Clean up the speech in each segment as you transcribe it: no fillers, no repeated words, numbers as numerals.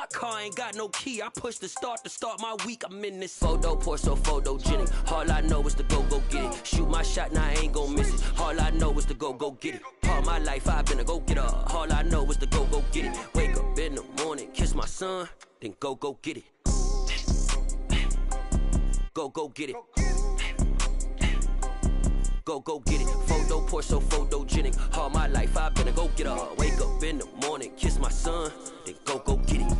My car ain't got no key. I push the start to start my week. I'm in this photo, pour so photogenic. All I know is to go get it. Shoot my shot, now I ain't gon' miss it. All I know is to go get it. All my life I've been a go-getter. All I know is to go get it. Wake up in the morning, kiss my son, then go get it. Go get it. Go get it. Photo, pour so photogenic. All my life I've been a go-getter. Wake up in the morning, kiss my son, then go get it.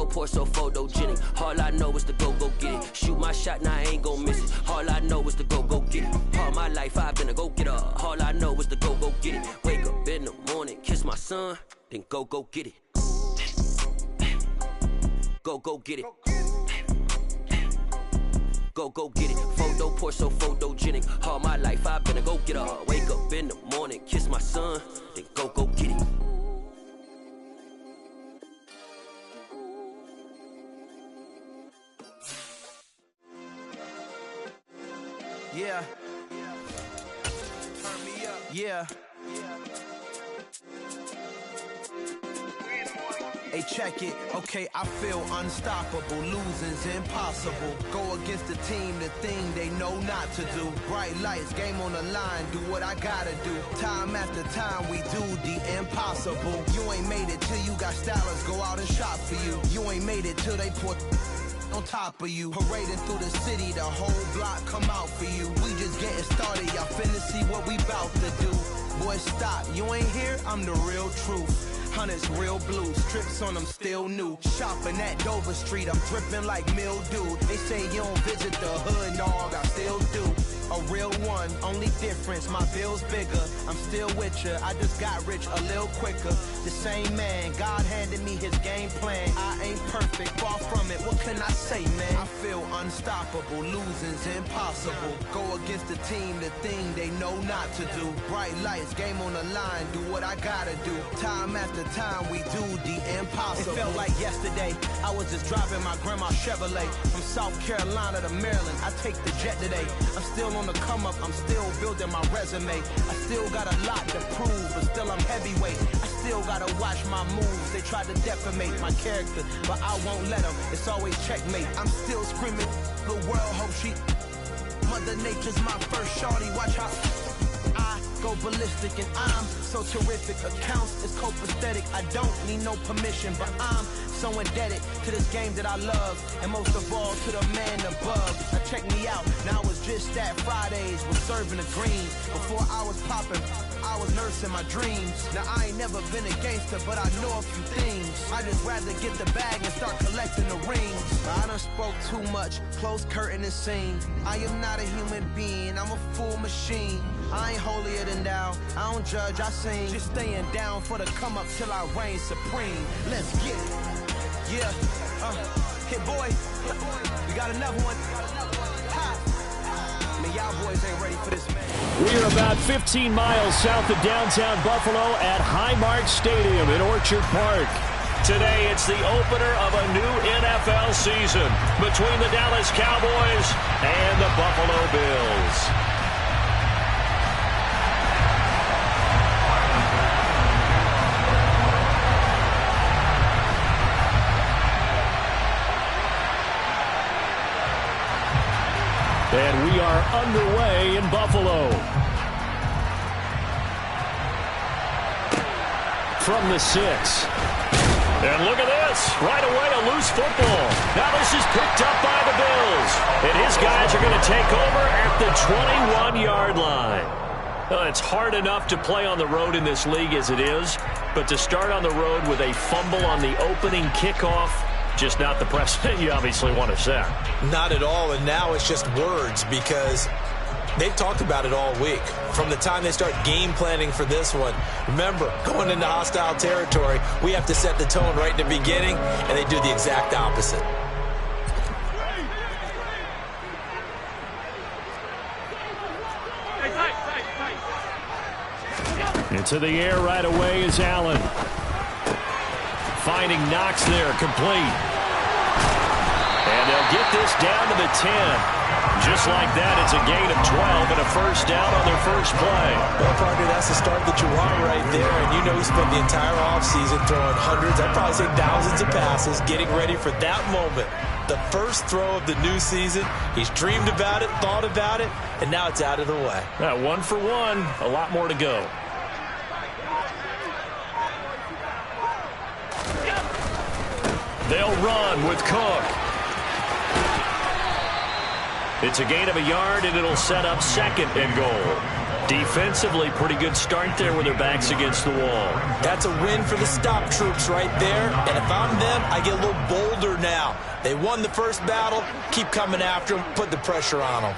Pour so photogenic. All I know is to go get it. Shoot my shot, now I ain't gon' miss it. All I know is to go get it. All my life I've been a go-getter. All I know is to go get it. Wake up in the morning, kiss my son, then go get it. Go get it. Go get it. Photo, pour so photogenic. All my life I've been a go-getter. Wake up in the morning, kiss my son, then go get it. Yeah. Turn me up. Yeah. Hey, check it. Okay, I feel unstoppable. Losing's impossible. Go against the team, the thing they know not to do. Bright lights, game on the line, do what I gotta do. Time after time, we do the impossible. You ain't made it till you got stylers go out and shop for you. You ain't made it till they put on top of you. Parading through the city, the whole block come out for you. We just getting started, y'all finna see what we bout to do. Boy, stop, you ain't here, I'm the real truth. Hunters, real blue, strips on them still new. Shopping at Dover Street, I'm dripping like mildew. They say you don't visit the hood, dog, I still do. A real one, only difference, my bill's bigger. I'm still with ya, I just got rich a little quicker. The same man, God handed me his game plan. I ain't perfect, far from it, what can I say, man? I feel unstoppable, losing's impossible. Go against the team, the thing they know not to do. Bright lights, game on the line, do what I gotta do. Time after time, we do the impossible. It felt like yesterday, I was just driving my grandma's Chevrolet. From South Carolina to Maryland, I take the jet today. I'm still on the come up, I'm still building my resume. I still got a lot to prove, but still I'm heavyweight. I still gotta watch my moves. They try to defamate my character, but I won't let them. It's always checkmate. I'm still screaming, the world hope she. Mother Nature's my first shorty. Watch how I go ballistic, and I'm so terrific. Accounts is copacetic. I don't need no permission, but I'm so indebted to this game that I love, and most of all to the man above. Now check me out, now I was just at Fridays, was serving the greens. Before I was popping, I was nursing my dreams. Now I ain't never been a gangster, but I know a few things. I just rather get the bag and start collecting the rings. I done spoke too much, close curtain and scene. I am not a human being, I'm a full machine. I ain't holier than thou, I don't judge, I sing. Just staying down for the come up till I reign supreme. Let's get it. Yeah, hit boy, we got another one. I mean, y'all boys ain't ready for this, man. We are about 15 miles south of downtown Buffalo at Highmark Stadium in Orchard Park. Today, it's the opener of a new NFL season between the Dallas Cowboys and the Buffalo Bills. And we are underway in Buffalo. From the 6. And look at this. Right away, a loose football. Now this is picked up by the Bills. And his guys are going to take over at the 21-yard line. Well, it's hard enough to play on the road in this league as it is. But to start on the road with a fumble on the opening kickoff, just not the precedent you obviously want to set. Not at all, and now it's just words because they've talked about it all week. From the time they start game planning for this one, remember, going into hostile territory, we have to set the tone right in the beginning, and they do the exact opposite. Into the air right away is Allen. Finding Knox there, complete. And they'll get this down to the 10. Just like that, it's a gain of 12 and a first down on their first play. Well, partner, that's the start that you want right there. And you know he spent the entire offseason throwing hundreds, I'd probably say thousands of passes, getting ready for that moment. The first throw of the new season. He's dreamed about it, thought about it, and now it's out of the way. 1 for 1, a lot more to go. They'll run with Cook. It's a gain of a yard, and it'll set up second and goal. Defensively, pretty good start there with their backs against the wall. That's a win for the stop troops right there. And if I'm them, I get a little bolder now. They won the first battle. Keep coming after them. Put the pressure on them.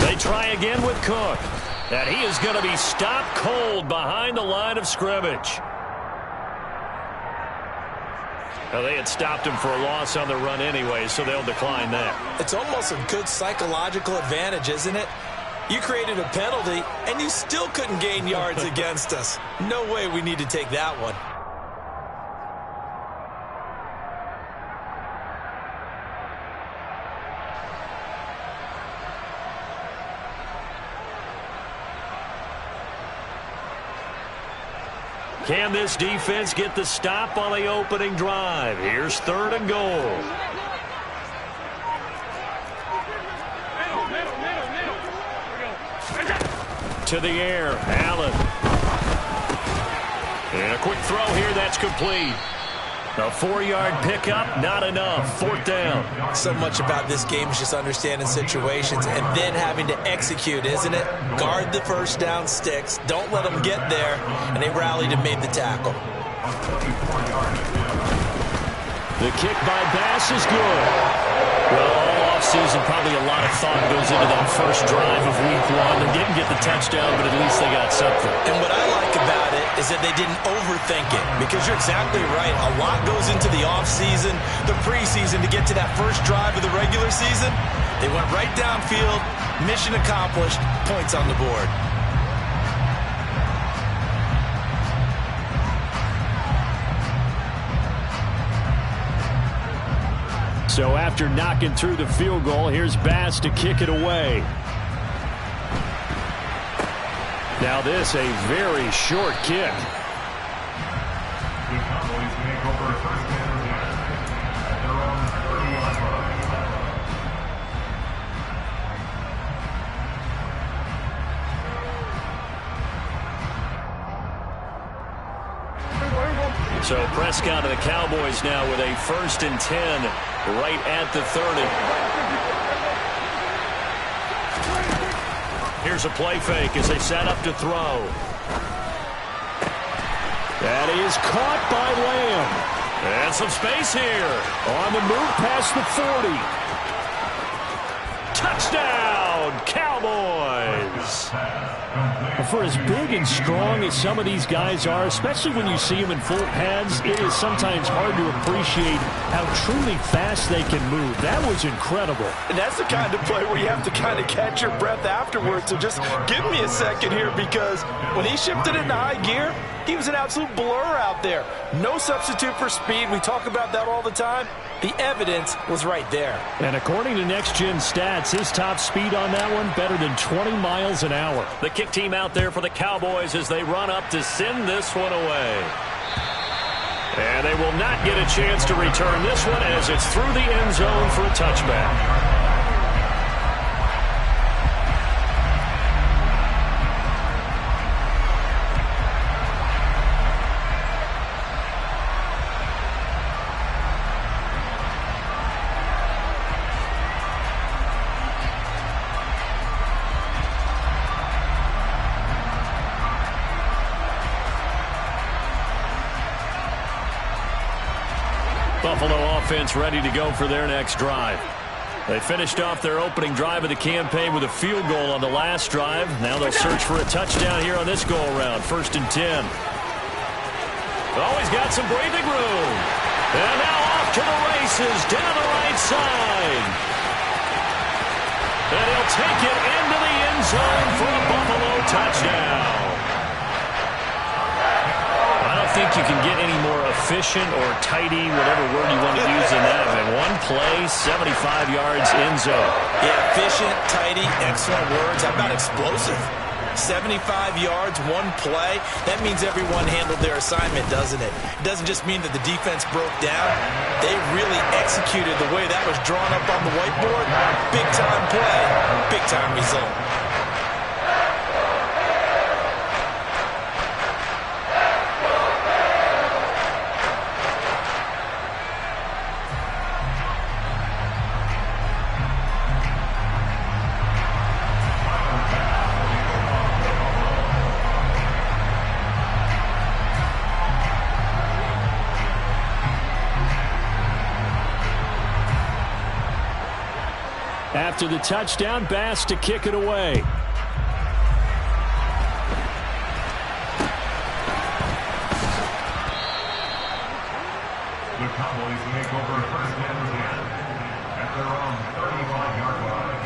They try again with Cook. And he is going to be stopped cold behind the line of scrimmage. Well, they had stopped him for a loss on the run anyway, so they'll decline that. It's almost a good psychological advantage, isn't it? You created a penalty, and you still couldn't gain yards against us. No way we need to take that one. Can this defense get the stop on the opening drive? Here's 3rd and goal. To the air, Allen. And a quick throw here, that's complete. A 4-yard pickup, not enough. 4th down. So much about this game is just understanding situations and then having to execute, isn't it? Guard the first down sticks. Don't let them get there. And they rallied and made the tackle. The kick by Bass is good. Well, all offseason, probably a lot of thought goes into that first drive of week 1. They didn't get the touchdown, but at least they got something. And what I like about it is that they didn't overthink it, because you're exactly right. A lot goes into the offseason, the preseason, to get to that first drive of the regular season. They went right downfield, mission accomplished, points on the board. So after knocking through the field goal, here's Bass to kick it away. Now this, a very short kick. So Prescott and the Cowboys now with a 1st and 10 right at the 30. Here's a play fake as they set up to throw. That is caught by Lamb. And some space here. On the move past the 40. Touchdown, Cowboys. For as big and strong as some of these guys are, especially when you see them in full pads, it is sometimes hard to appreciate how truly fast they can move. That was incredible. And that's the kind of play where you have to kind of catch your breath afterwards. So just give me a second here, because when he shifted into high gear, he was an absolute blur out there. No substitute for speed. We talk about that all the time. The evidence was right there. And according to Next Gen Stats, his top speed on that one, better than 20 miles an hour. The kick team out there for the Cowboys as they run up to send this one away. And they will not get a chance to return this one as it's through the end zone for a touchback. Buffalo offense ready to go for their next drive. They finished off their opening drive of the campaign with a field goal on the last drive. Now they'll search for a touchdown here on this go-around. 1st and 10. Always got some breathing room. And now off to the races down the right side. And he'll take it into the end end zone for a Buffalo touchdown. I don't think you can get any more efficient or tidy, whatever word you want to use in that. And one play, 75 yards end zone. Yeah, efficient, tidy, excellent words. How about explosive? 75 yards, one play. That means everyone handled their assignment, doesn't it? It doesn't just mean that the defense broke down. They really executed the way that was drawn up on the whiteboard. Big-time play, big-time result. After the touchdown, Bass to kick it away. The Cowboys make over first and 10 at their own 35-yard line.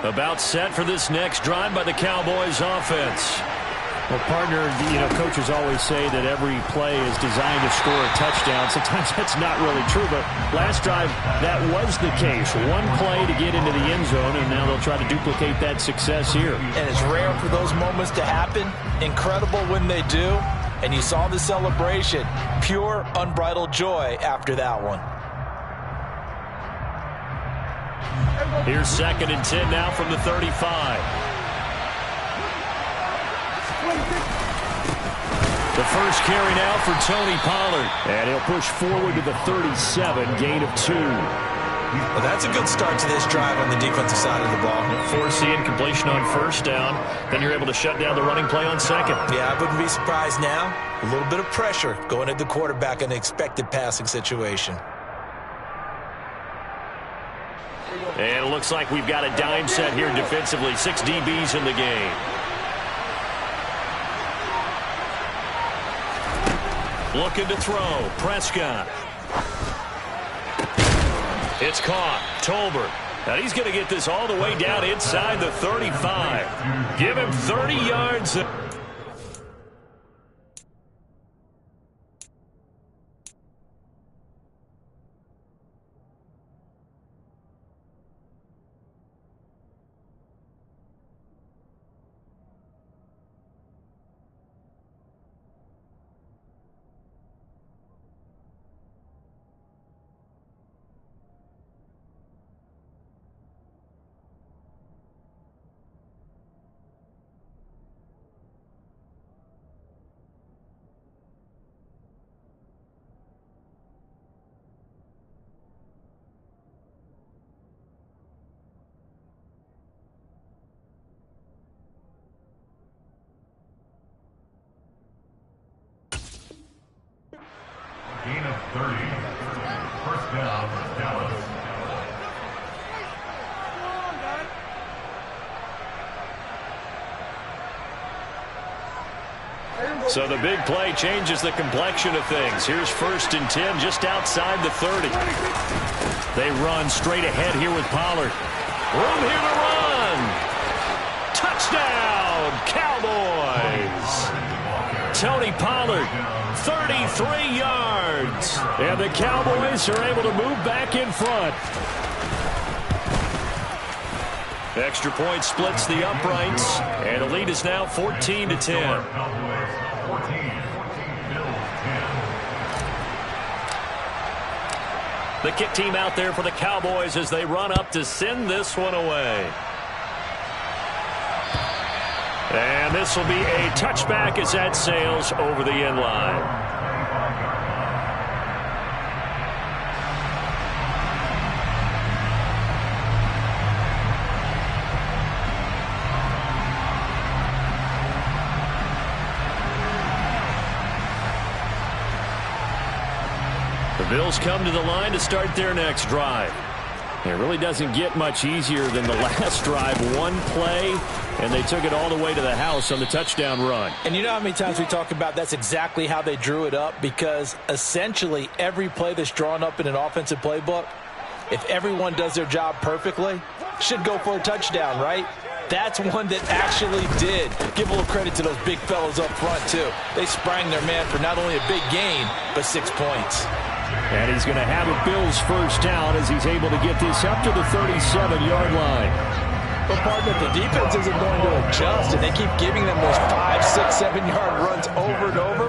About set for this next drive by the Cowboys offense. Well, partner, coaches always say that every play is designed to score a touchdown. Sometimes that's not really true, but last drive, that was the case. One play to get into the end zone, and now they'll try to duplicate that success here. And it's rare for those moments to happen. Incredible when they do. And you saw the celebration. Pure, unbridled joy after that one. Here's 2nd and 10 now from the 35. The first carry now for Tony Pollard. And he'll push forward to the 37, gain of 2. Well, that's a good start to this drive on the defensive side of the ball. Force the incompletion on first down. Then you're able to shut down the running play on second. Yeah, I wouldn't be surprised now. A little bit of pressure going at the quarterback in an expected passing situation. And it looks like we've got a dime set here defensively. 6 DBs in the game. Looking to throw. Prescott. It's caught. Tolbert. Now he's going to get this all the way down inside the 35. Give him 30 yards. Gain of 30. First down, Dallas. So the big play changes the complexion of things. Here's 1st and 10 just outside the 30. They run straight ahead here with Pollard. Room here to run. Touchdown, Cowboys. Tony Pollard, 33 yards. And the Cowboys are able to move back in front. Extra point splits the uprights. And the lead is now 14-10. The kick team out there for the Cowboys as they run up to send this one away. And this will be a touchback as that sails over the end line. The Bills come to the line to start their next drive. It really doesn't get much easier than the last drive. One play, and they took it all the way to the house on the touchdown run. And you know how many times we talk about that's exactly how they drew it up, because essentially every play that's drawn up in an offensive playbook, if everyone does their job perfectly, should go for a touchdown, right? That's one that actually did. Give a little credit to those big fellows up front, too. They sprang their man for not only a big gain, but 6 points. And he's going to have a Bills first down as he's able to get this up to the 37-yard line. But partner, the defense isn't going to adjust, and they keep giving them those 5, 6, 7-yard runs over and over.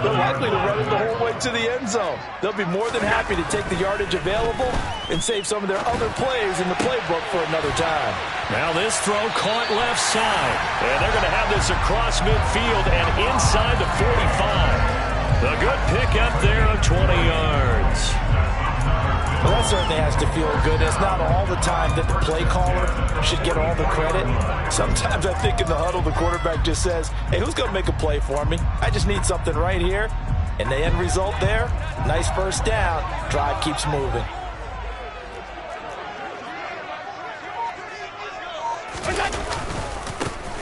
They're likely to run it the whole way to the end zone. They'll be more than happy to take the yardage available and save some of their other plays in the playbook for another time. Now this throw caught left side. And they're going to have this across midfield and inside the 45. A good pick up there of 20 yards. Well, that certainly has to feel good. It's not all the time that the play caller should get all the credit. Sometimes I think in the huddle, the quarterback just says, hey, who's going to make a play for me? I just need something right here. And the end result there, nice first down. Drive keeps moving.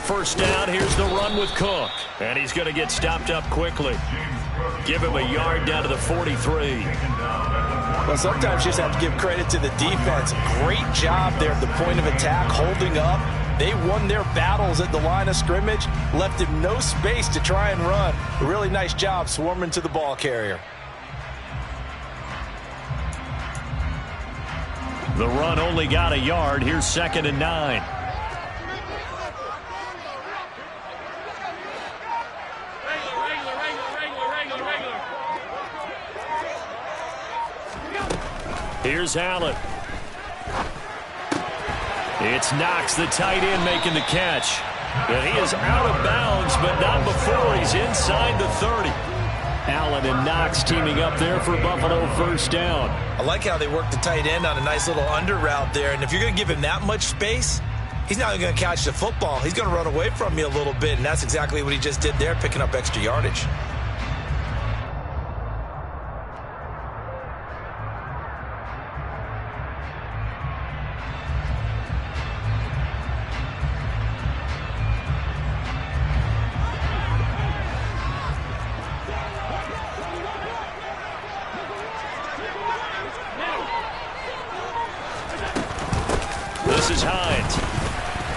First down, here's the run with Cook. And he's going to get stopped up quickly. Give him a yard down to the 43. Well, sometimes you just have to give credit to the defense. Great job there at the point of attack, holding up. They won their battles at the line of scrimmage, left him no space to try and run. A really nice job swarming to the ball carrier. The run only got a yard. Here's 2nd and 9. Here's Allen. It's Knox, the tight end, making the catch. And he is out of bounds, but not before he's inside the 30. Allen and Knox teaming up there for Buffalo first down. I like how they work the tight end on a nice little under route there. And if you're going to give him that much space, he's not going to catch the football. He's going to run away from you a little bit, and that's exactly what he just did there, picking up extra yardage. This is Hines.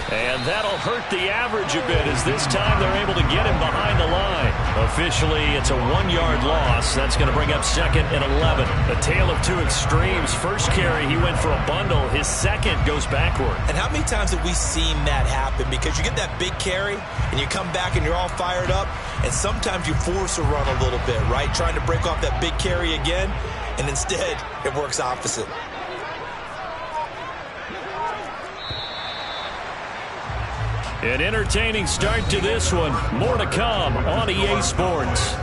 And that'll hurt the average a bit as this time they're able to get him behind the line. Officially, it's a 1-yard loss. That's going to bring up 2nd and 11. A tale of two extremes. First carry, he went for a bundle. His second goes backward. And how many times have we seen that happen? Because you get that big carry, and you come back and you're all fired up, and sometimes you force a run a little bit, right? Trying to break off that big carry again, and instead it works opposite. An entertaining start to this one. More to come on EA Sports.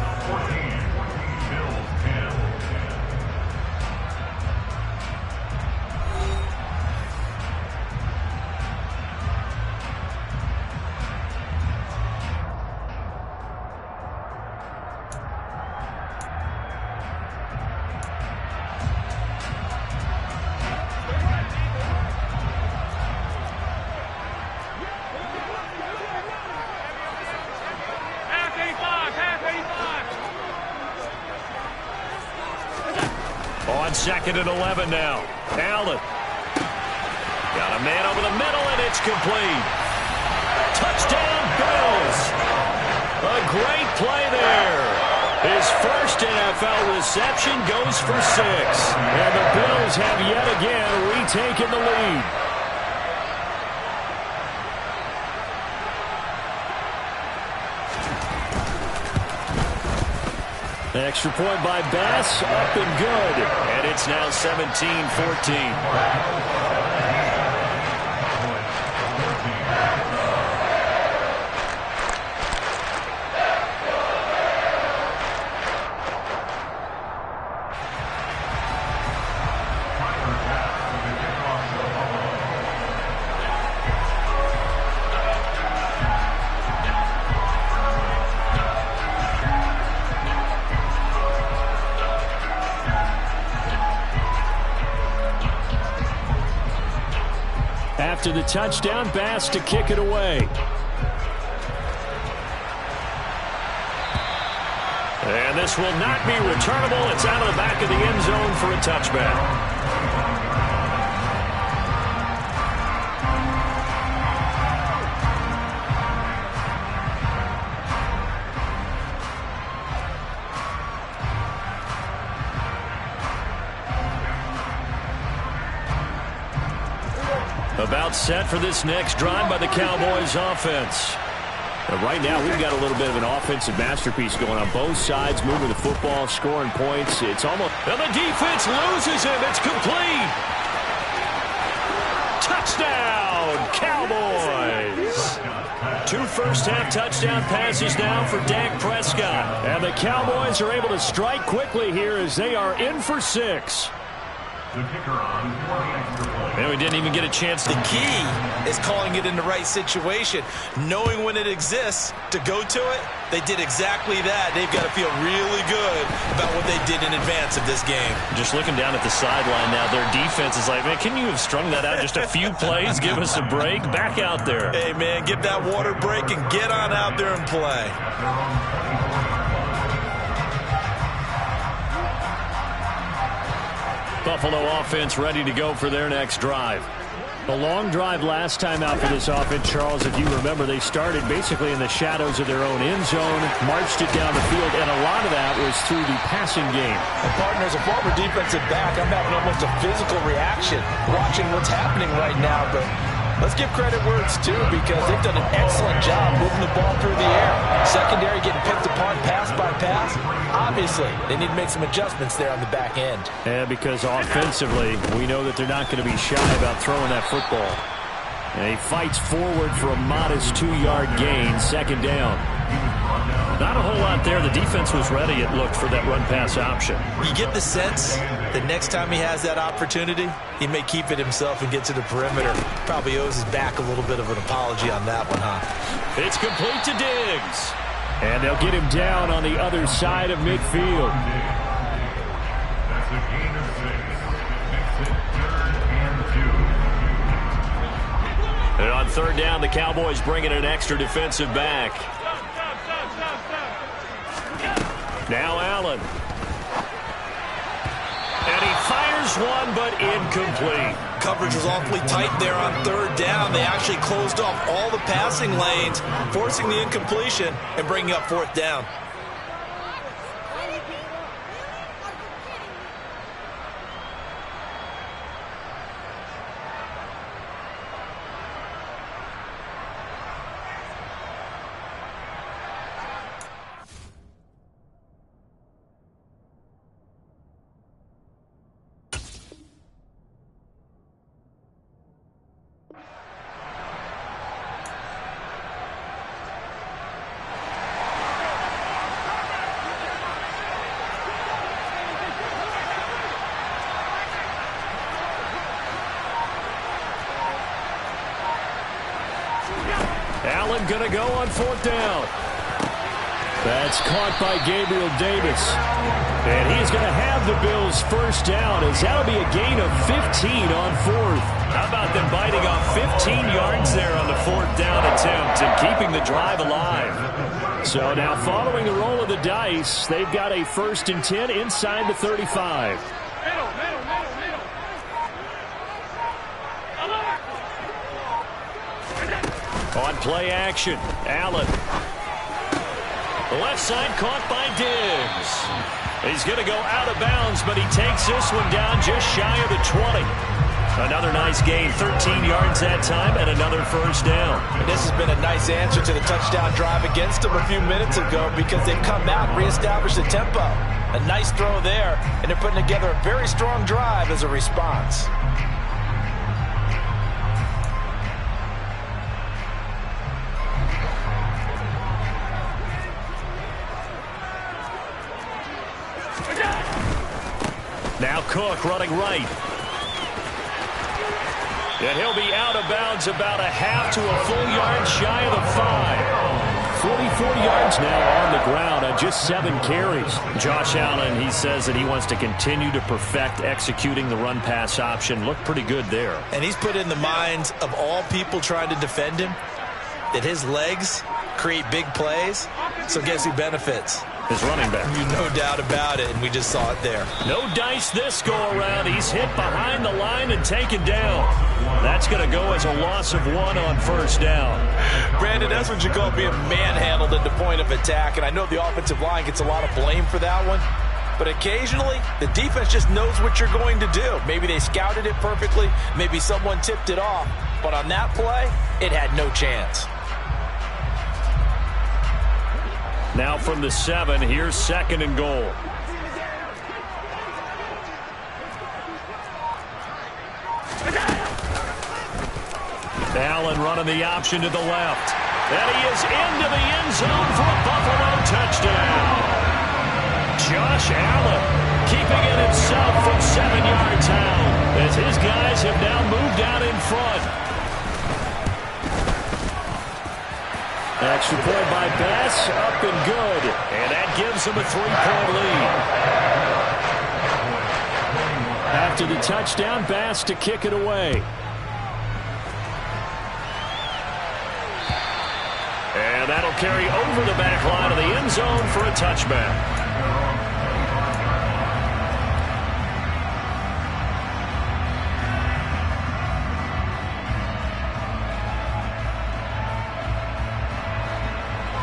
On 2nd and 11 now. Allen. Got a man over the middle, and it's complete. Touchdown, Bills. A great play there. His first NFL reception goes for 6. And the Bills have yet again retaken the lead. Extra point by Bass, up and good. And it's now 17-14. after the touchdown pass to kick it away. And this will not be returnable. It's out of the back of the end zone for a touchback. About set for this next drive by the Cowboys offense. Right now, we've got a little bit of an offensive masterpiece going on both sides, moving the football, scoring points. It's almost... And the defense loses him. It's complete. Touchdown, Cowboys. 2 first-half touchdown passes now for Dak Prescott. And the Cowboys are able to strike quickly here as they are in for 6. And we didn't even get a chance. The key is calling it in the right situation, knowing when it exists to go to it. They did exactly that. They've got to feel really good about what they did in advance of this game. Just looking down at the sideline now, their defense is like, man, can you have strung that out just a few plays? Give us a break. Back out there. Hey, man, get that water break and get on out there and play. Buffalo offense ready to go for their next drive. A long drive last time out for this offense, Charles. If you remember, they started basically in the shadows of their own end zone, marched it down the field, and a lot of that was through the passing game. And partner, as a former defensive back, I'm having almost a physical reaction watching what's happening right now, but let's give credit where it's due because they've done an excellent job moving the ball through the air. Secondary getting picked apart pass by pass. Obviously, they need to make some adjustments there on the back end. Yeah, because offensively, we know that they're not going to be shy about throwing that football. And he fights forward for a modest 2-yard gain, second down. Not a whole lot there. The defense was ready, it looked, for that run-pass option. You get the sense that next time he has that opportunity, he may keep it himself and get to the perimeter. Probably owes his back a little bit of an apology on that one, huh? It's complete to Diggs. And they'll get him down on the other side of midfield. That's a gain of 6. Makes it 3rd and 2. And on third down, the Cowboys bring in an extra defensive back. Now Allen. And he fires one, but incomplete. Coverage was awfully tight there on third down. They actually closed off all the passing lanes, forcing the incompletion and bringing up fourth down. Allen going to go on fourth down. That's caught by Gabriel Davis. And he's going to have the Bills first down, as that'll be a gain of 15 on fourth. How about them biting off 15 yards there on the fourth down attempt and keeping the drive alive? So now following the roll of the dice, they've got a 1st and 10 inside the 35. On play action, Allen. The left side caught by Diggs. He's going to go out of bounds, but he takes this one down just shy of the 20. Another nice gain, 13 yards that time, and another first down. And this has been a nice answer to the touchdown drive against them a few minutes ago because they've come out and reestablished the tempo. A nice throw there, and they're putting together a very strong drive as a response. Now Cook running right. And he'll be out of bounds about a half to a full yard shy of the 5. 44 yards now on the ground on just 7 carries. Josh Allen, he says that he wants to continue to perfect executing the run-pass option. Looked pretty good there. And he's put in the minds of all people trying to defend him that his legs create big plays. So guess who benefits? His running back. No doubt about it, and we just saw it there. No dice this go-around. He's hit behind the line and taken down. That's going to go as a loss of 1 on first down. Brandon, that's what you call being manhandled at the point of attack, and I know the offensive line gets a lot of blame for that one, but occasionally the defense just knows what you're going to do. Maybe they scouted it perfectly, maybe someone tipped it off, but on that play, it had no chance. Now from the 7, here's 2nd and goal. Allen running the option to the left. And he is into the end zone for a Buffalo touchdown. Josh Allen keeping it himself from 7 yards out as his guys have now moved out in front. Extra point by Bass, up and good. And that gives him a 3-point lead. After the touchdown, Bass to kick it away. And that'll carry over the back line of the end zone for a touchback.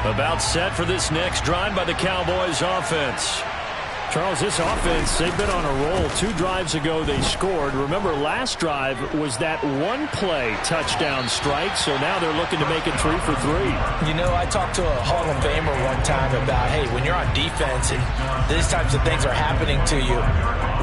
About set for this next drive by the Cowboys offense. Charles, this offense, they've been on a roll. 2 drives ago they scored. Remember, last drive was that 1-play touchdown strike, so now they're looking to make it 3 for 3. You know, I talked to a Hall of Famer one time about, hey, when you're on defense and these types of things are happening to you,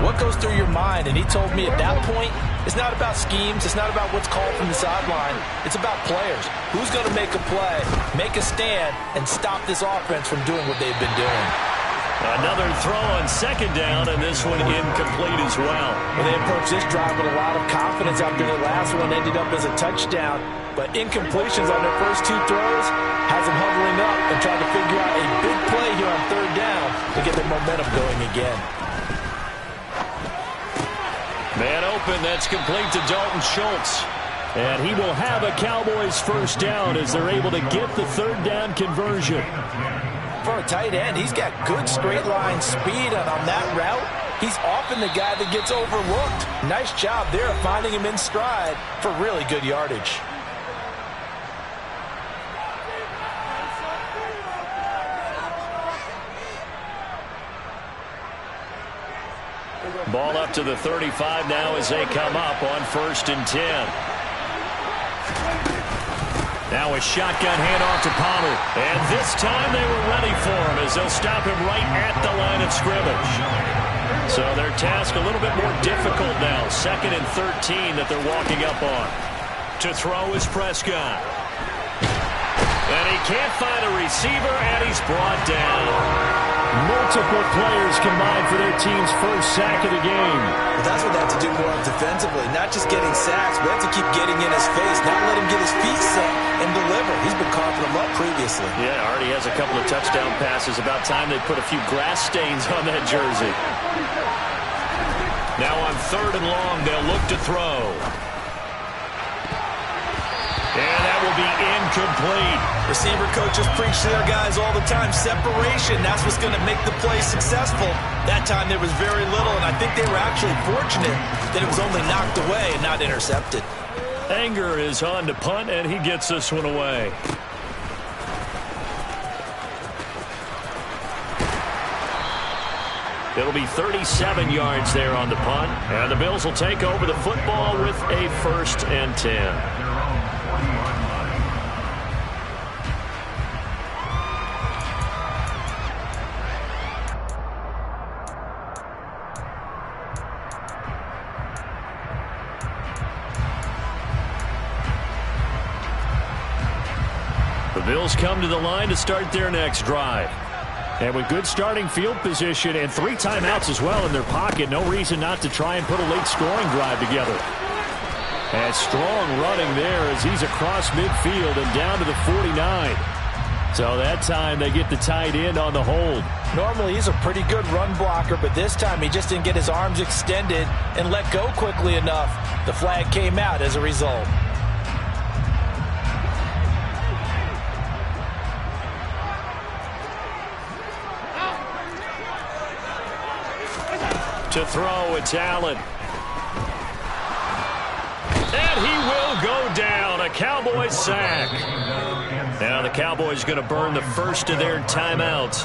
what goes through your mind? And he told me at that point, it's not about schemes. It's not about what's called from the sideline. It's about players. Who's going to make a play, make a stand, and stop this offense from doing what they've been doing? Another throw on 2nd down, and this one incomplete as well. Well, they approached this drive with a lot of confidence after the last one ended up as a touchdown. But incompletions on their first 2 throws has them hovering up and trying to figure out a big play here on 3rd down to get their momentum going again. Man open, that's complete to Dalton Schultz. And he will have a Cowboys first down as they're able to get the 3rd down conversion. For a tight end, he's got good straight line speed, and on that route, he's often the guy that gets overlooked. Nice job there of finding him in stride for really good yardage. Ball up to the 35 now as they come up on 1st and 10. Now a shotgun handoff to Pollard. And this time they were ready for him as they'll stop him right at the line of scrimmage. So their task a little bit more difficult now. 2nd and 13 that they're walking up on. To throw is Prescott. And he can't find a receiver, and he's brought down. Multiple players combined for their team's first sack of the game. Well, that's what they have to do more of defensively. Not just getting sacks, but they have to keep getting in his face. Not let him get his feet set and deliver. He's been coughing them up previously. Yeah, already has a couple of touchdown passes. About time they put a few grass stains on that jersey. Now on 3rd and long, they'll look to throw. And that will be incomplete. Receiver coaches preach to their guys all the time. Separation, that's what's going to make the play successful. That time there was very little, and I think they were actually fortunate that it was only knocked away and not intercepted. Anger is on to punt, and he gets this one away. It'll be 37 yards there on the punt, and the Bills will take over the football with a 1st and 10. The Bills come to the line to start their next drive. And with good starting field position and 3 timeouts as well in their pocket, no reason not to try and put a late scoring drive together. And strong running there as he's across midfield and down to the 49. So that time they get the tight end on the hold. Normally he's a pretty good run blocker, but this time he just didn't get his arms extended and let go quickly enough. The flag came out as a result. To throw, it's Allen. And he will go down. A Cowboys sack. Now the Cowboys going to burn the first of their timeouts,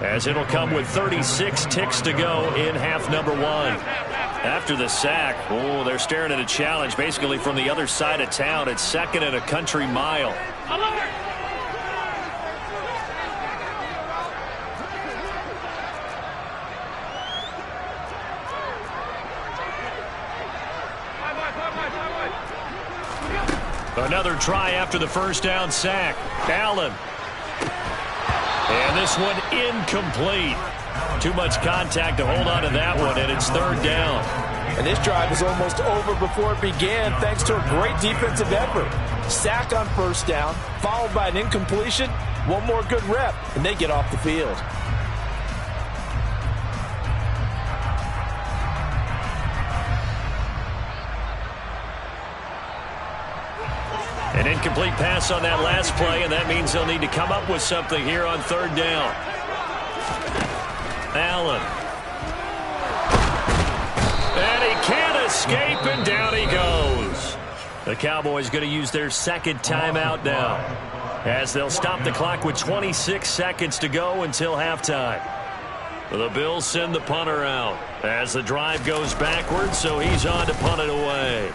as it'll come with 36 ticks to go in half number 1. After the sack, they're staring at a challenge basically from the other side of town. It's 2nd and a country mile. Another try after the first down sack. Allen. And this one incomplete. Too much contact to hold on to that one, and it's 3rd down. And this drive was almost over before it began thanks to a great defensive effort. Sack on first down, followed by an incompletion. One more good rep, and they get off the field. An incomplete pass on that last play, and that means they'll need to come up with something here on 3rd down. Allen. And he can't escape, and down he goes. The Cowboys going to use their 2nd timeout now, as they'll stop the clock with 26 seconds to go until halftime. The Bills send the punter out as the drive goes backwards, so he's on to punt it away.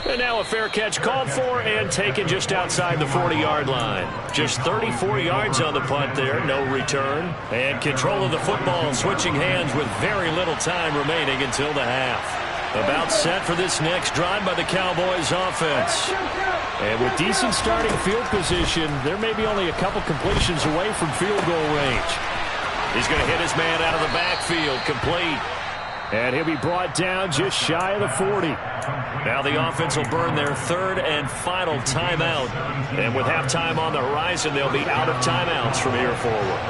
And now a fair catch called for and taken just outside the 40-yard line. Just 34 yards on the punt there, no return. And control of the football switching hands with very little time remaining until the half. About set for this next drive by the Cowboys offense. And with decent starting field position, there may be only a couple completions away from field goal range. He's going to hit his man out of the backfield, complete. And he'll be brought down just shy of the 40. Now the offense will burn their 3rd and final timeout. And with halftime on the horizon, they'll be out of timeouts from here forward.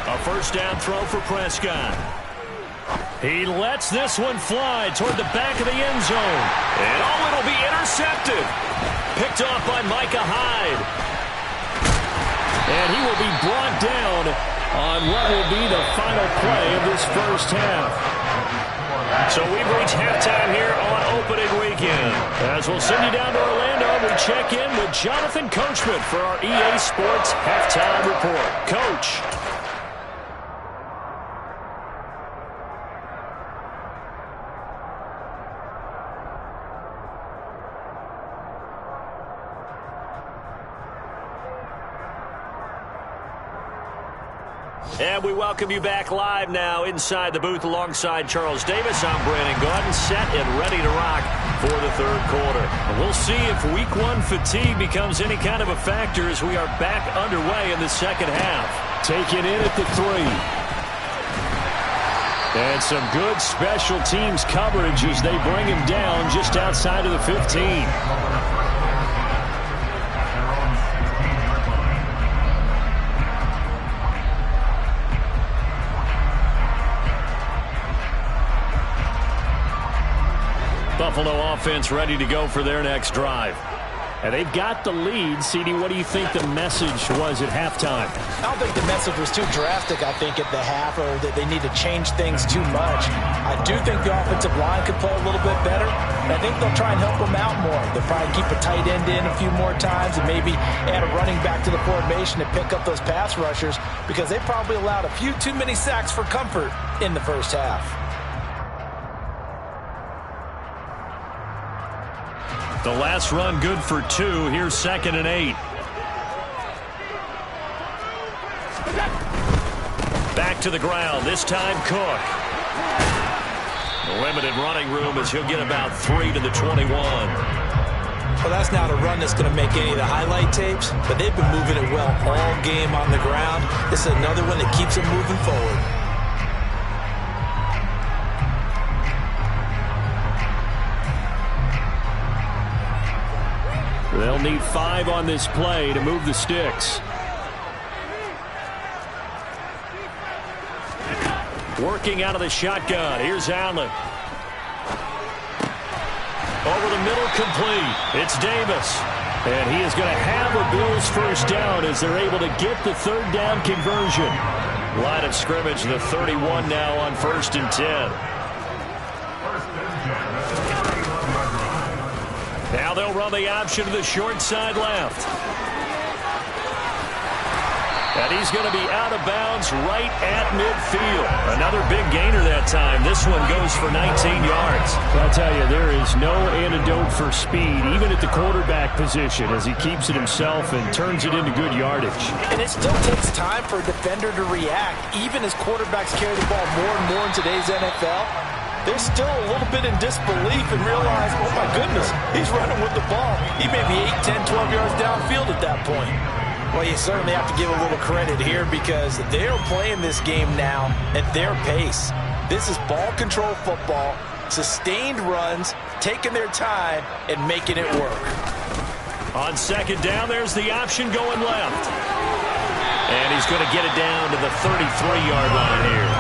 A first down throw for Prescott. He lets this one fly toward the back of the end zone. And it'll be intercepted. Picked off by Micah Hyde. And he will be brought down on what will be the final play of this first half. So we've reached halftime here on opening weekend. As we'll send you down to Orlando, we check in with Jonathan Coachman for our EA Sports Halftime Report. Coach. And we welcome you back live now inside the booth alongside Charles Davis. I'm Brandon Gaudin, set and ready to rock for the 3rd quarter. And we'll see if week 1 fatigue becomes any kind of a factor as we are back underway in the 2nd half. Taken in at the 3. And some good special teams coverage as they bring him down just outside of the 15. Buffalo offense ready to go for their next drive. And they've got the lead. CD, what do you think the message was at halftime? I don't think the message was too drastic, I think, at the half, or that they need to change things too much. I do think the offensive line could play a little bit better, and I think they'll try and help them out more. They'll probably keep a tight end in a few more times and maybe add a running back to the formation to pick up those pass rushers, because they probably allowed a few too many sacks for comfort in the first half. The last run good for 2. Here's 2nd and 8. Back to the ground. This time Cook. Limited running room as he'll get about 3 to the 21. Well, that's not a run that's going to make any of the highlight tapes, but they've been moving it well all game on the ground. This is another one that keeps them moving forward. need 5 on this play to move the sticks. Working out of the shotgun. Here's Allen. Over the middle, complete. It's Davis. And he is going to have a Bills first down as they're able to get the third down conversion. Line of scrimmage, the 31 now on 1st and 10. Now they'll run the option to the short side left. And he's going to be out of bounds right at midfield. Another big gainer that time. This one goes for 19 yards. I'll tell you, there is no antidote for speed, even at the quarterback position, as he keeps it himself and turns it into good yardage. And it still takes time for a defender to react. Even as quarterbacks carry the ball more and more in today's NFL, they're still a little bit in disbelief and realize, oh my goodness, he's running with the ball. He may be 8, 10, 12 yards downfield at that point. Well, you certainly have to give a little credit here because they're playing this game now at their pace. This is ball control football, sustained runs, taking their time, and making it work. On 2nd down, there's the option going left. And he's going to get it down to the 33-yard line here.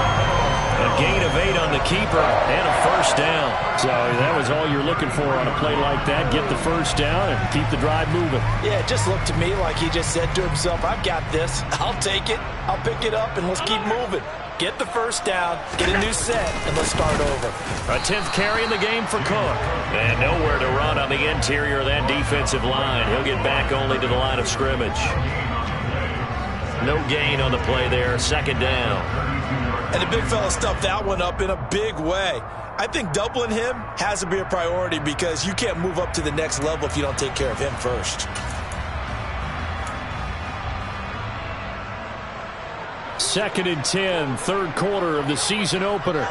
A gain of 8 on the keeper and a first down. So that was all you're looking for on a play like that. Get the first down and keep the drive moving. Yeah, it just looked to me like he just said to himself, I've got this. I'll take it. I'll pick it up, and let's keep moving. Get the first down, get a new set, and let's start over. A 10th carry in the game for Cook. And nowhere to run on the interior of that defensive line. He'll get back only to the line of scrimmage. No gain on the play there. 2nd down. And the big fella stuffed that one up in a big way. I think doubling him has to be a priority because you can't move up to the next level if you don't take care of him first. 2nd and 10, 3rd quarter of the season opener.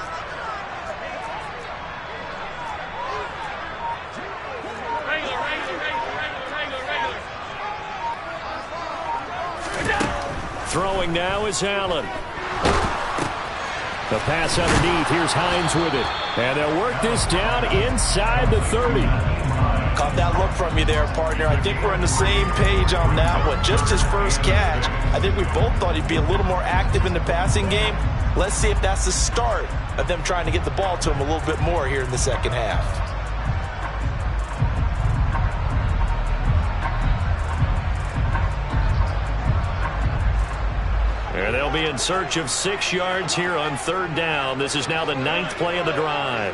Throwing now is Allen. The pass underneath. Here's Hines with it. And they'll work this down inside the 30. Caught that look from you there, partner. I think we're on the same page on that one. Just his first catch. I think we both thought he'd be a little more active in the passing game. Let's see if that's the start of them trying to get the ball to him a little bit more here in the second half. And they'll be in search of 6 yards here on 3rd down. This is now the 9th play of the drive.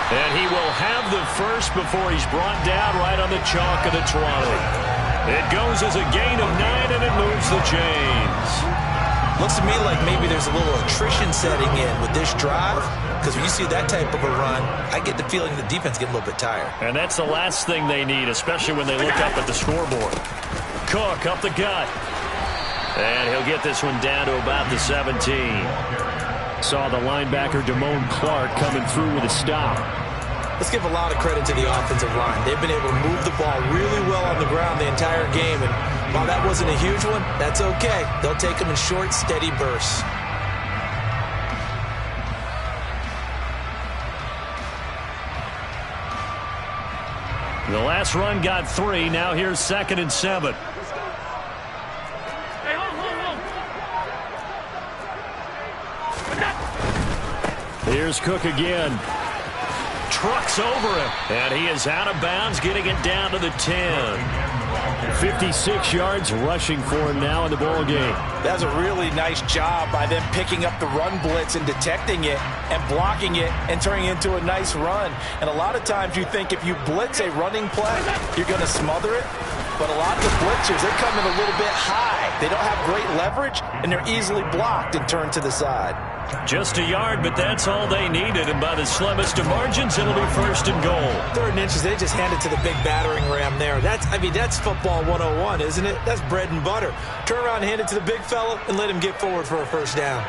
And he will have the first before he's brought down right on the chalk of the 20. It goes as a gain of 9, and it moves the chains. Looks to me like maybe there's a little attrition setting in with this drive, because when you see that type of a run, I get the feeling the defense getting a little bit tired. And that's the last thing they need, especially when they look up at the scoreboard. Cook up the gut. And he'll get this one down to about the 17. Saw the linebacker, Damone Clark, coming through with a stop. Let's give a lot of credit to the offensive line. They've been able to move the ball really well on the ground the entire game. And while that wasn't a huge one, that's okay. They'll take them in short, steady bursts. The last run got 3. Now here's 2nd and 7. Here's Cook again. Trucks over him. And he is out of bounds, getting it down to the 10. 56 yards rushing for him now in the ball game. That's a really nice job by them picking up the run blitz and detecting it and blocking it and turning it into a nice run. And a lot of times you think if you blitz a running play, you're going to smother it. But a lot of the blitzers, they come in a little bit high. They don't have great leverage, and they're easily blocked and turned to the side. Just a yard, but that's all they needed. And by the slimmest of margins, it'll be 1st and goal. 3rd and inches, they just hand it to the big battering ram there. That's football 101, isn't it? That's bread and butter. Turn around and hand it to the big fella and let him get forward for a first down.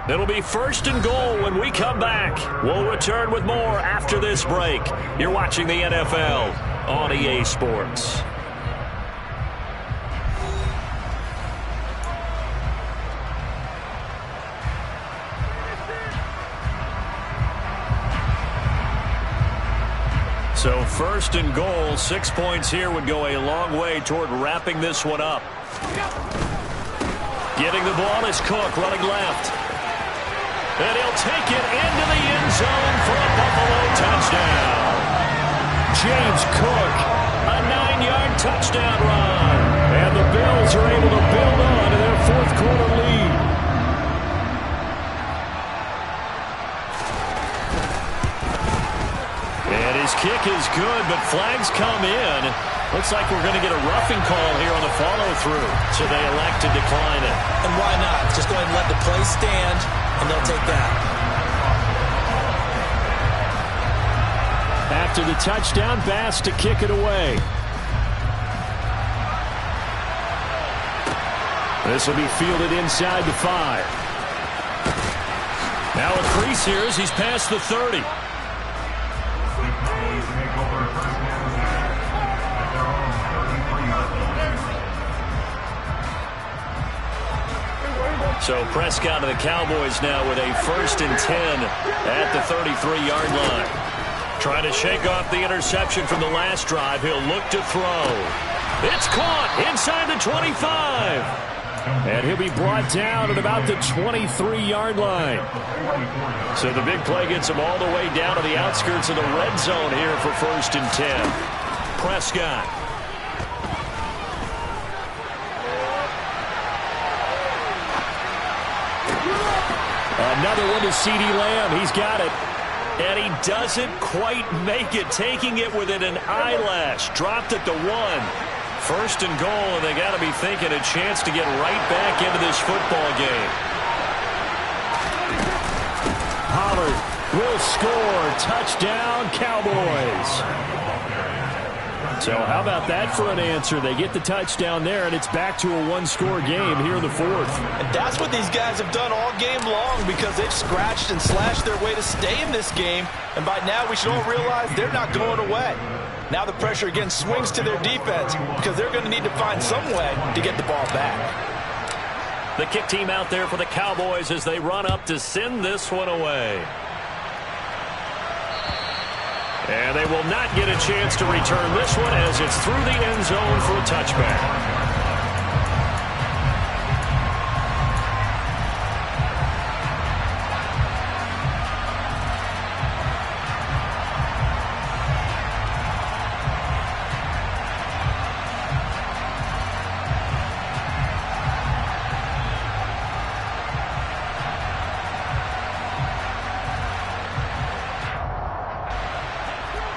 It'll be 1st and goal when we come back. We'll return with more after this break. You're watching the NFL on EA Sports. So first and goal, 6 points here would go a long way toward wrapping this one up. Getting the ball is Cook running left. And he'll take it into the end zone for a Buffalo touchdown. James Cook, a 9-yard touchdown run. And the Bills are able to build on to their fourth quarter lead. And his kick is good, but flags come in. Looks like we're going to get a roughing call here on the follow-through. So they elect to decline it. And why not? Just go ahead and let the play stand, and they'll take that. After the touchdown, Bass to kick it away. This will be fielded inside the 5. Now a crease here as he's past the 30. So Prescott and the Cowboys now with a 1st and 10 at the 33-yard line. Trying to shake off the interception from the last drive. He'll look to throw. It's caught inside the 25. And he'll be brought down at about the 23-yard line. So the big play gets him all the way down to the outskirts of the red zone here for 1st and 10. Prescott. Another one to CeeDee Lamb. He's got it. And he doesn't quite make it, taking it within an eyelash. Dropped at the 1. 1st and goal, and they got to be thinking a chance to get right back into this football game. Pollard will score. Touchdown, Cowboys. So how about that for an answer? They get the touchdown there, and it's back to a one-score game here in the 4th. And that's what these guys have done all game long, because they've scratched and slashed their way to stay in this game. And by now we should all realize they're not going away. Now the pressure again swings to their defense, because they're going to need to find some way to get the ball back. The kick team out there for the Cowboys as they run up to send this one away. And they will not get a chance to return this one as it's through the end zone for a touchback.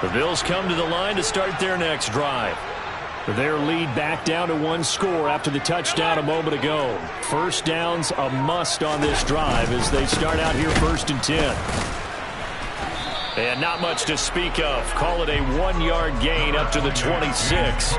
The Bills come to the line to start their next drive. Their lead back down to 1 score after the touchdown a moment ago. First down's a must on this drive as they start out here 1st and 10. And not much to speak of. Call it a 1-yard gain up to the 26.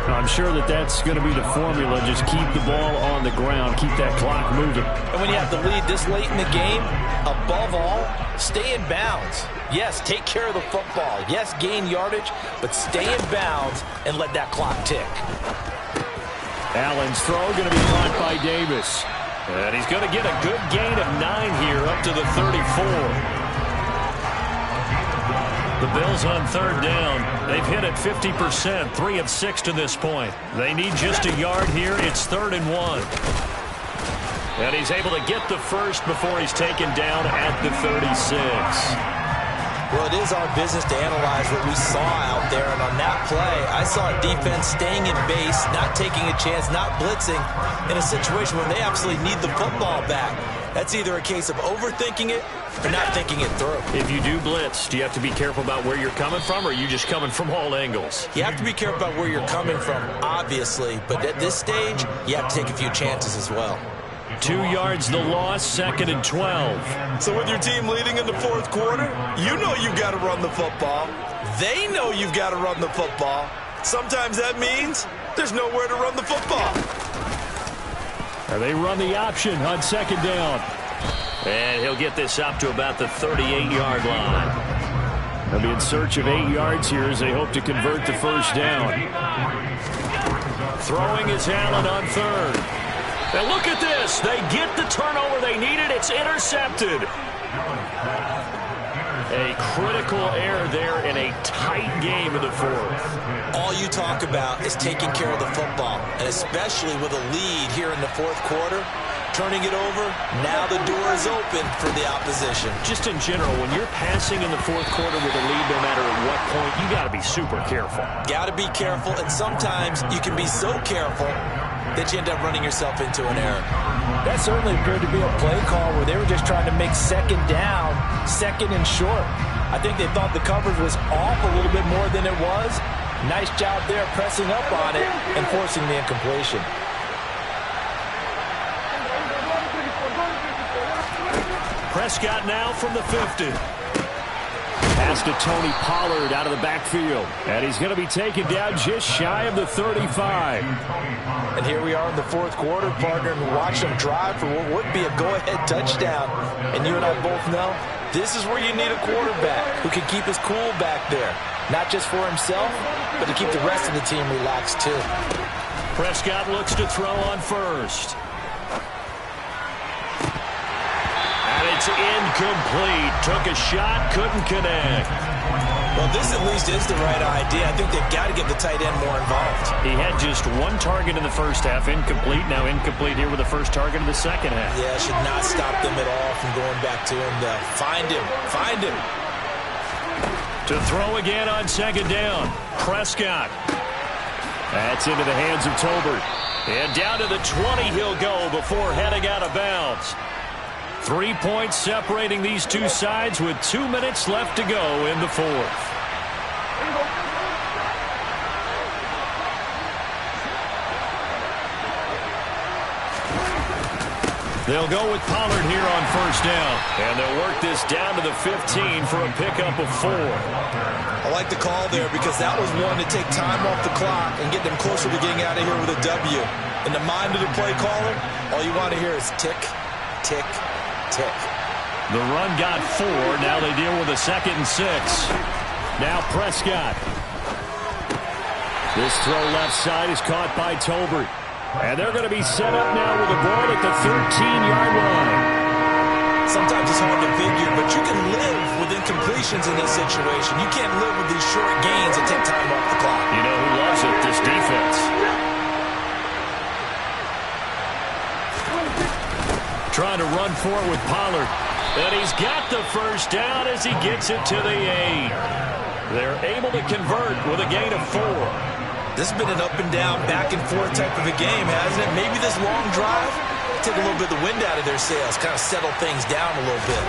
I'm sure that's going to be the formula. Just keep the ball on the ground. Keep that clock moving. And when you have the lead this late in the game, above all, stay in bounds. Yes, take care of the football. Yes, gain yardage, but stay in bounds and let that clock tick. Allen's throw going to be caught by Davis. And he's going to get a good gain of 9 here up to the 34. The Bills on 3rd down. They've hit it 50%, 3 of 6 to this point. They need just a yard here. It's 3rd and 1. And he's able to get the first before he's taken down at the 36. Well, it is our business to analyze what we saw out there. And on that play, I saw a defense staying in base, not taking a chance, not blitzing, in a situation where they absolutely need the football back. That's either a case of overthinking it or not thinking it through. If you do blitz, do you have to be careful about where you're coming from, or are you just coming from all angles? You have to be careful about where you're coming from, obviously. But at this stage, you have to take a few chances as well. 2 yards the loss, 2nd and 12. So with your team leading in the 4th quarter, you know you've got to run the football. They know you've got to run the football. Sometimes that means there's nowhere to run the football. They run the option on 2nd down. And he'll get this up to about the 38-yard line. They'll be in search of 8 yards here as they hope to convert the first down. Throwing is Allen on 3rd. And look at this. They get the turnover they needed. It's intercepted. A critical error there in a tight game in the fourth. All you talk about is taking care of the football, and especially with a lead here in the fourth quarter. Turning it over, now the door is open for the opposition. Just in general, when you're passing in the fourth quarter with a lead, no matter at what point, you got to be super careful. Got to be careful, and sometimes you can be so careful that you end up running yourself into an error. That certainly appeared to be a play call where they were just trying to make second down, second and short. I think they thought the coverage was off a little bit more than it was. Nice job there pressing up on it and forcing the incompletion. Prescott now from the 50. Pass to Tony Pollard out of the backfield. And he's going to be taken down just shy of the 35. And here we are in the fourth quarter, partner, and watch them drive for what would be a go-ahead touchdown. And you and I both know this is where you need a quarterback who can keep his cool back there. Not just for himself, but to keep the rest of the team relaxed too. Prescott looks to throw on first. It's incomplete. Took a shot, couldn't connect. Well, this at least is the right idea. I think they've got to get the tight end more involved. He had just one target in the first half, incomplete. Now incomplete here with the first target in the second half. Yeah, should not stop them at all from going back to him. Find him. Find him. To throw again on second down. Prescott. That's into the hands of Tolbert. And down to the 20 he'll go before heading out of bounds. 3 points separating these two sides with 2 minutes left to go in the fourth. They'll go with Pollard here on first down. And they'll work this down to the 15 for a pickup of 4. I like the call there because that was one to take time off the clock and get them closer to getting out of here with a W. In the mind of the play caller, all you want to hear is tick, tick, tick. The run got 4. Now they deal with a 2nd and 6. Now Prescott. This throw left side is caught by Tolbert. And they're going to be set up now with the ball at the 13-yard line. Sometimes it's hard to figure, but you can live with incompletions in this situation. You can't live with these short gains that take time off the clock. You know who loves it? This defense. Trying to run for it with Pollard. And he's got the first down as he gets it to the 8. They're able to convert with a gain of 4. This has been an up-and-down, back-and-forth type of a game, hasn't it? Maybe this long drive take a little bit of the wind out of their sails, kind of settle things down a little bit.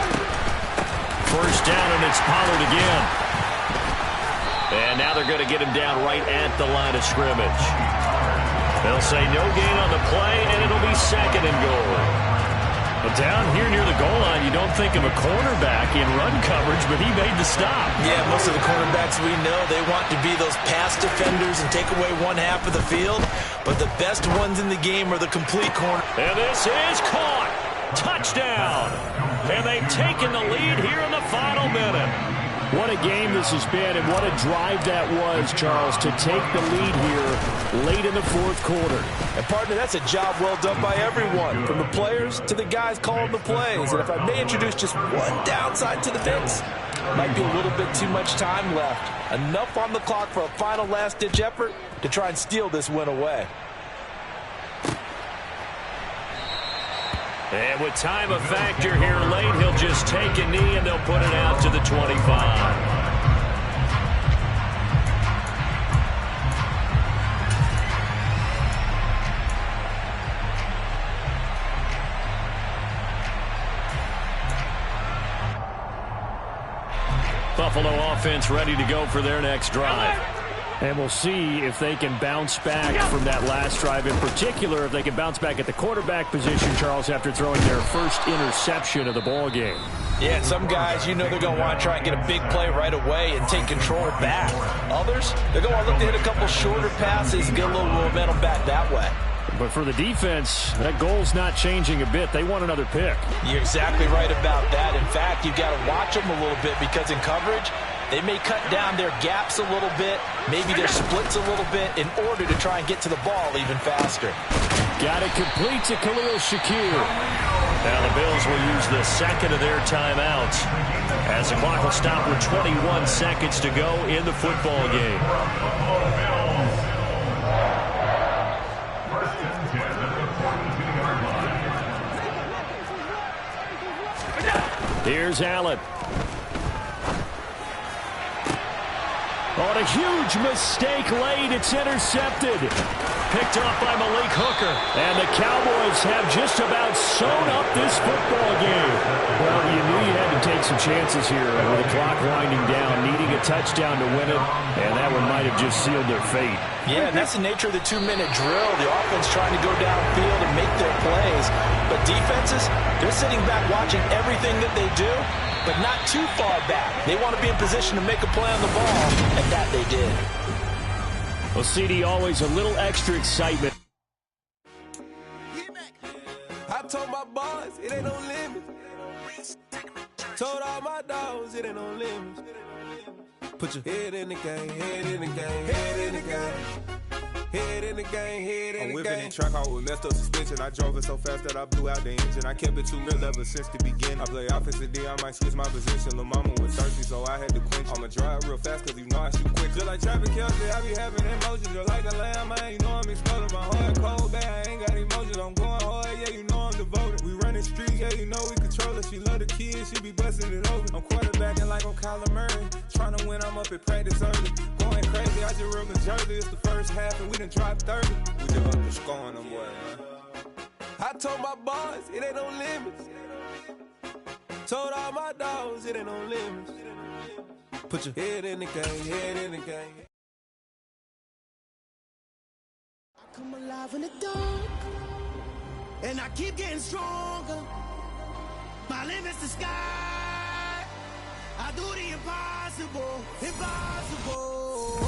First down, and it's Pollard again. And now they're going to get him down right at the line of scrimmage. They'll say no gain on the play, and it'll be 2nd and goal. But down here near the goal line, you don't think of a cornerback in run coverage, but he made the stop. Yeah, most of the cornerbacks we know, they want to be those pass defenders and take away one half of the field. But the best ones in the game are the complete corner. And this is caught. Touchdown. And they've taken the lead here in the final minute. What a game this has been, and what a drive that was, Charles, to take the lead here late in the fourth quarter. And, partner, that's a job well done by everyone, from the players to the guys calling the plays. And if I may introduce just one downside to the mix, might be a little bit too much time left. Enough on the clock for a final last-ditch effort to try and steal this win away. And with time a factor here late, he'll just take a knee and they'll put it out to the 25. Buffalo offense ready to go for their next drive. And we'll see if they can bounce back from that last drive. In particular, if they can bounce back at the quarterback position, Charles, after throwing their first interception of the ball game. Yeah, some guys, you know they're going to want to try and get a big play right away and take control back. Others, they're going to want to look to hit a couple shorter passes and get a little momentum back that way. But for the defense, that goal's not changing a bit. They want another pick. You're exactly right about that. In fact, you've got to watch them a little bit because in coverage, They may cut down their gaps a little bit, maybe their splits a little bit in order to try and get to the ball even faster. Got it complete to Khalil Shakir. Now the Bills will use the second of their timeouts as the clock will stop with 21 seconds to go in the football game. Here's Allen. On a huge mistake late, it's intercepted. Picked off by Malik Hooker. And the Cowboys have just about sewn up this football game. Well, you knew you had to take some chances here with the clock winding down, needing a touchdown to win it, and that one might have just sealed their fate. Yeah, and that's the nature of the 2-minute drill. The offense trying to go downfield and make their plays. But defenses, they're sitting back watching everything that they do, but not too far back. They want to be in position to make a play on the ball, and that they did. Well, CD, always a little extra excitement. I told my boys, it ain't no limits. Told all my dogs, it ain't no limits. Put your head in the game, head in the game, head in the game. Head in the game, head in the game. I'm whipping in track out with messed up suspension. I drove it so fast that I blew out the engine. I kept it too real ever since the beginning. I play offensive D, I might switch my position. Lil' mama was thirsty, so I had to quench. I'ma drive real fast, cause you know I shoot quick. Just like traffic Kelsey, I be having emotions. Just like a lamb, man, you know I'm exploding. My heart cold, bad, I ain't got emotions. I'm going hard, yeah, you know I'm devoted. We running streets, yeah, you know we control it. She love the kids, she be busting it open. I'm quarterbacking like I'm Kyler Murray. Trying to win, I'm up at practice early. Going crazy, I just real the jersey. It's the first half, and we done dropped 30. We just underscoring them, boy, man. I told my boys, it ain't no limits. Told all my dogs, it ain't no limits. Put your head in the game, head in the game. I come alive in the dark, and I keep getting stronger. My limit's the sky. I do the impossible, impossible.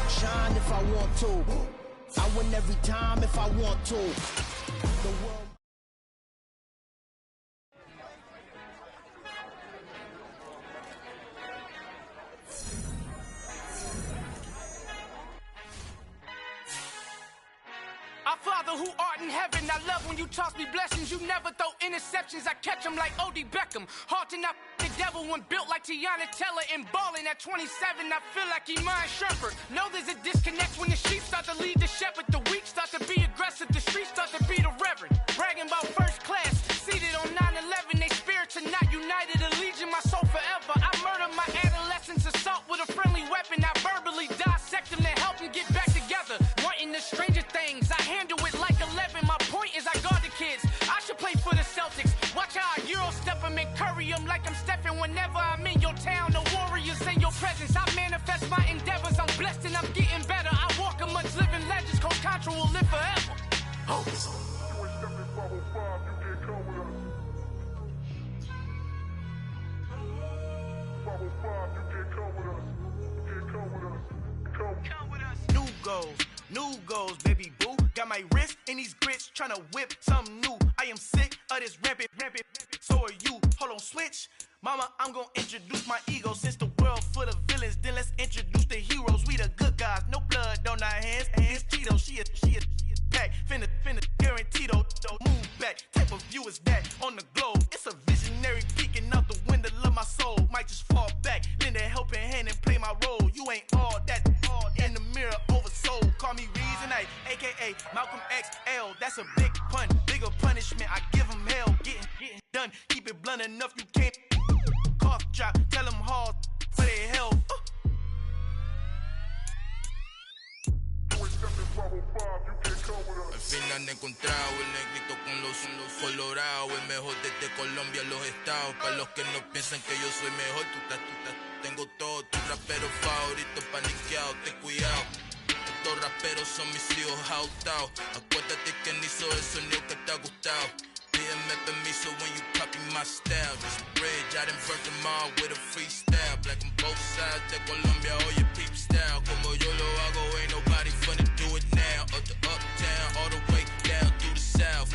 Shine if I want to. I win every time if I want to. The world. Our Father who art in heaven, I love when you toss me blessings. You never throw interceptions, I catch them like O.D. Beckham. Hard to not the devil when built like Tiana Teller and balling at 27. I feel like Iman Shumpert. Know there's a disconnect when the sheep start to lead the shepherd. The weak start to be aggressive, the streets start to be the reverend. Bragging about first class, seated on 9/11. They spirits are not united, a legion, my soul forever. I murder my adolescence, assault with a friendly weapon. I verbally dissect them to help them get back together. Wanting the stranger things, I handle it like 11. My point is I guard the kids. I should play for the Celtics. Watch how I Euro step them and curry them like I'm stepping. Whenever I'm in your town, the Warriors in your presence. I manifest my endeavors. I'm blessed and I'm getting better. I walk amongst living legends. Coach Contra will live forever. Oh. New goals, baby boo. Got my wrist in these grits, tryna whip something new. I am sick of this rampant. So are you. Hold on, switch. Mama, I'm gonna introduce my ego. Since the world full of villains, then let's introduce the heroes. We the good guys, no blood on our hands. It's Tito, she is pack. Finna, guaranteed though. Move back, type of view is that on the globe. It's a visionary peeking out the window of my soul. Might just fall back, lend a helping hand and play my role. You ain't all that in the mirror oversold. Call me Reason A, aka Malcolm XL. That's a big pun, bigger punishment. I give him hell, getting done. Keep it blunt enough, you can't cough drop. Tell them hard for their health. Al fin han encontrado el negrito con los colorados, el mejor desde Colombia a los estados. Para los que no piensan que yo soy mejor, tengo todo, tu rapero favorito paniqueado, ten cuidado. Estos raperos son mis hijos jautados. Acuérdate que ni hizo el sonido que te ha gustado. Pídeme permiso when you copy my style. This bridge, I done burnt them all with a freestyle. Black on both sides de Colombia, oye peep style. Como yo lo hago, ain't nobody finna do it now. Up to uptown, all the way down through the south.